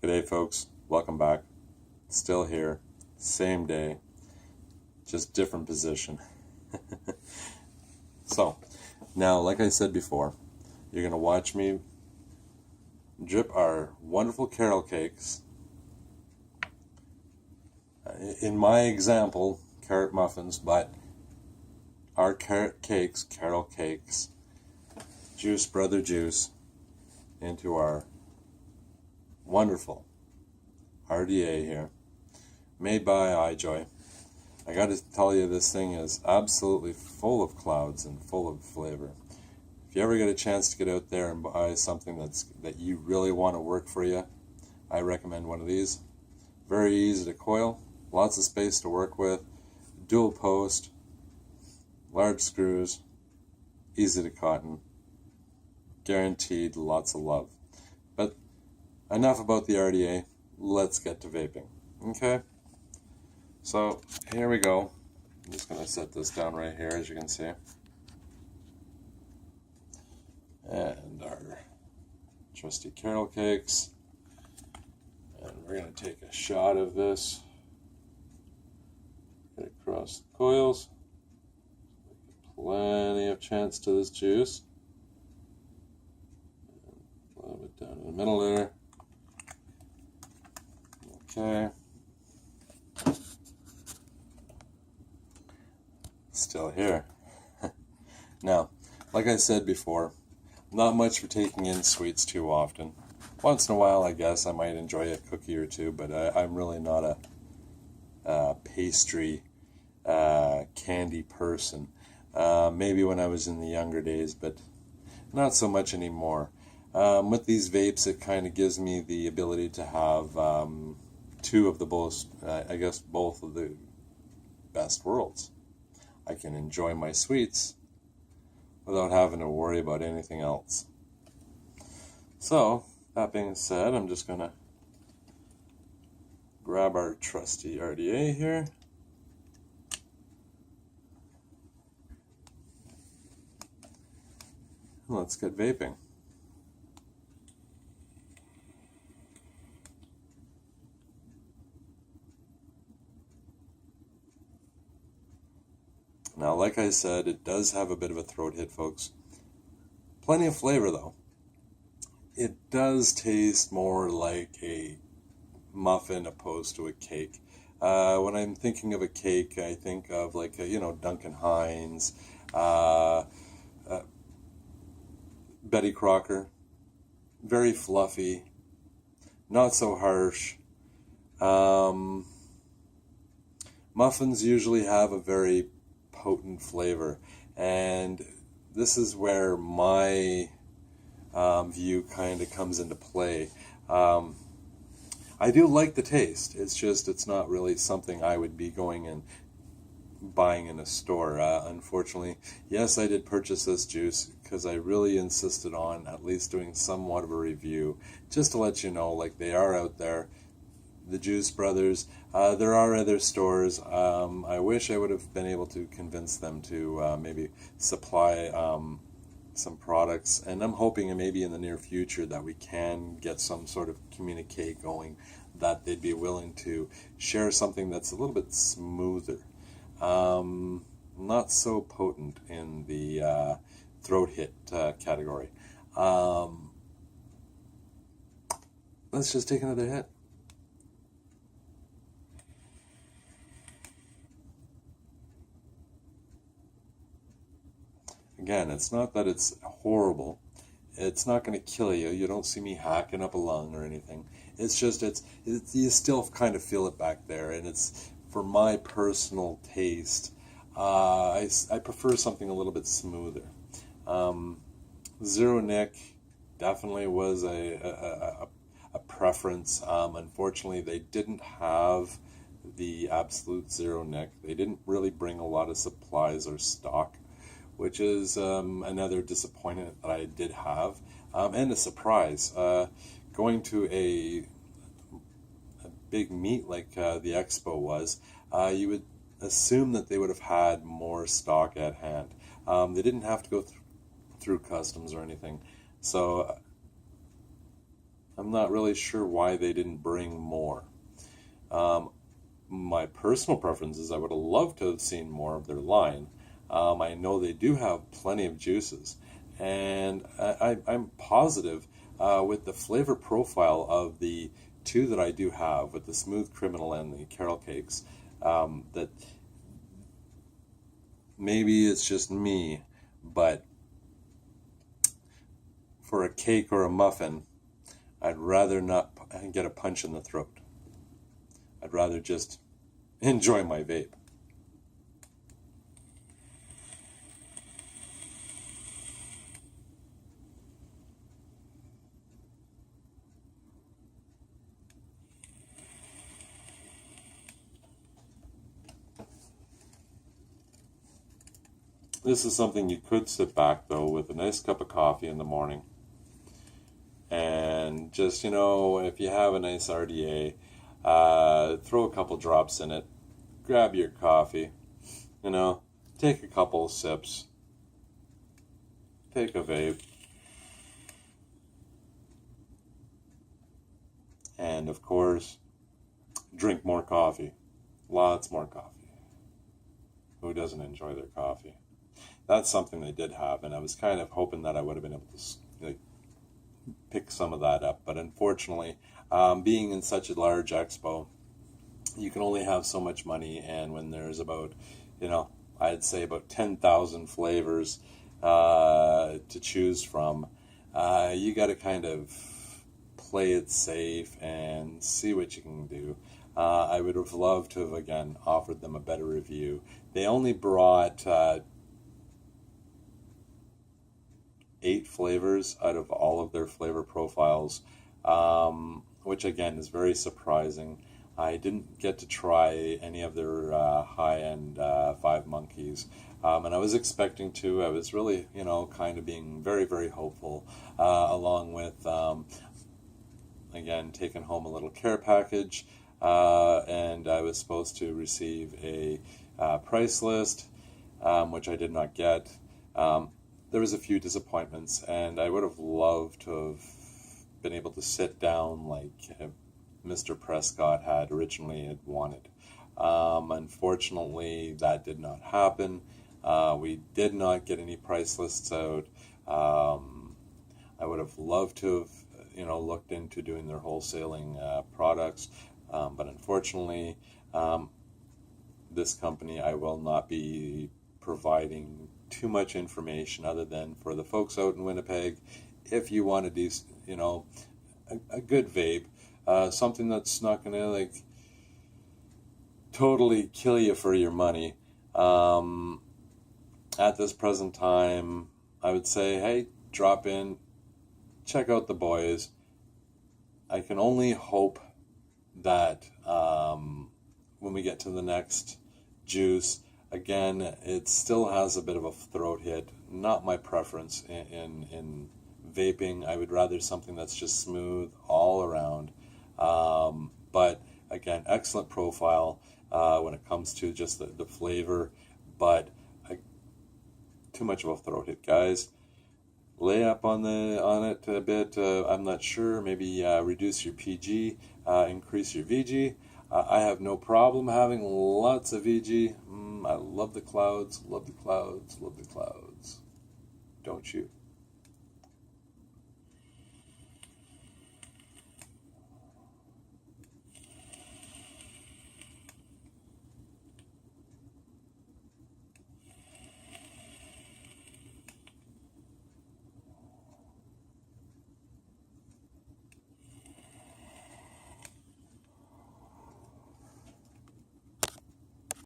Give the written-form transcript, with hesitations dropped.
G'day folks, welcome back. Still here, same day, just different position. So, now like I said before, you're going to watch me drip our wonderful carrot cakes. In my example, carrot muffins, but our carrot cakes, juice brother juice, into our wonderful RDA here, made by iJoy. I got to tell you, this thing is absolutely full of clouds and full of flavor. If you ever get a chance to get out there and buy something that you really want to work for you, I recommend one of these. Very easy to coil, lots of space to work with, dual post, large screws, easy to cotton, guaranteed lots of love. But enough about the RDA, let's get to vaping. Okay, so here we go. I'm just going to set this down right here, as you can see. And our trusty carrot cakes. And we're going to take a shot of this right across the coils. Plenty of chance to this juice. And a little bit down in the middle there. Okay. Still here. Now, like I said before, not much for taking in sweets too often. Once in a while, I guess, I might enjoy a cookie or two, but I'm really not a pastry candy person. Maybe when I was in the younger days, but not so much anymore. With these vapes, it kind of gives me the ability to have two of the both of the best worlds. I can enjoy my sweets without having to worry about anything else. So, that being said, I'm just going to grab our trusty RDA here. Let's get vaping. Now, like I said, it does have a bit of a throat hit, folks. Plenty of flavor, though. It does taste more like a muffin opposed to a cake. When I'm thinking of a cake, I think of like Duncan Hines, Betty Crocker. Very fluffy, not so harsh. Muffins usually have a very potent flavor, and this is where my view kind of comes into play. I do like the taste. It's not really something I would be going and buying in a store. Unfortunately, yes, I did purchase this juice because I really insisted on at least doing somewhat of a review, just to let you know, like, they are out there. The Juice Brothers. There are other stores. I wish I would have been able to convince them to maybe supply some products, and I'm hoping maybe in the near future that we can get some sort of communique going, that they'd be willing to share something that's a little bit smoother, not so potent in the throat hit category. Let's just take another hit. Again, it's not that it's horrible. It's not going to kill you. You don't see me hacking up a lung or anything. It's just, you still kind of feel it back there. And it's, for my personal taste, I prefer something a little bit smoother. Zero Nick definitely was a preference. Unfortunately, they didn't have the absolute Zero Nick. They didn't really bring a lot of supplies or stock, which is another disappointment that I did have, and a surprise. Going to a big meet like the expo was, you would assume that they would have had more stock at hand. They didn't have to go through customs or anything. So I'm not really sure why they didn't bring more. Um, my personal preference is I would have loved to have seen more of their line. I know they do have plenty of juices, and I'm positive with the flavor profile of the two that I do have, with the Smooth Criminal and the Carol Cakes, that maybe it's just me, but for a cake or a muffin, I'd rather not get a punch in the throat. I'd rather just enjoy my vape. This is something you could sit back, though, with a nice cup of coffee in the morning. And just, if you have a nice RDA, throw a couple drops in it, grab your coffee, take a couple sips, take a vape, and of course, drink more coffee. Lots more coffee. Who doesn't enjoy their coffee? That's something they did have, and I was kind of hoping that I would have been able to pick some of that up. But unfortunately, being in such a large expo, you can only have so much money, and when there's about, I'd say about 10,000 flavors to choose from, you got to kind of play it safe and see what you can do. I would have loved to have, again, offered them a better review. They only brought 8 flavors out of all of their flavor profiles, which again is very surprising. I didn't get to try any of their high-end Five Monkeys, and I was expecting to. I was really, kind of being very, very hopeful, along with, again, taking home a little care package, and I was supposed to receive a price list, which I did not get. There was a few disappointments, and I would have loved to have been able to sit down like Mr. Prescott had originally wanted. Unfortunately, that did not happen. We did not get any price lists out. I would have loved to have, looked into doing their wholesaling products, but unfortunately, this company, I will not be providing too much information other than for the folks out in Winnipeg. If you want to do, a good vape, something that's not going to totally kill you for your money. At this present time, I would say, hey, drop in, check out the boys. I can only hope that when we get to the next juice, again, it still has a bit of a throat hit. Not my preference in vaping. I would rather something that's just smooth all around. But again, excellent profile when it comes to just the flavor, but too much of a throat hit, guys. Lay up on it a bit. I'm not sure. Maybe reduce your PG, increase your VG. I have no problem having lots of VG. I love the clouds, love the clouds, love the clouds. Don't you?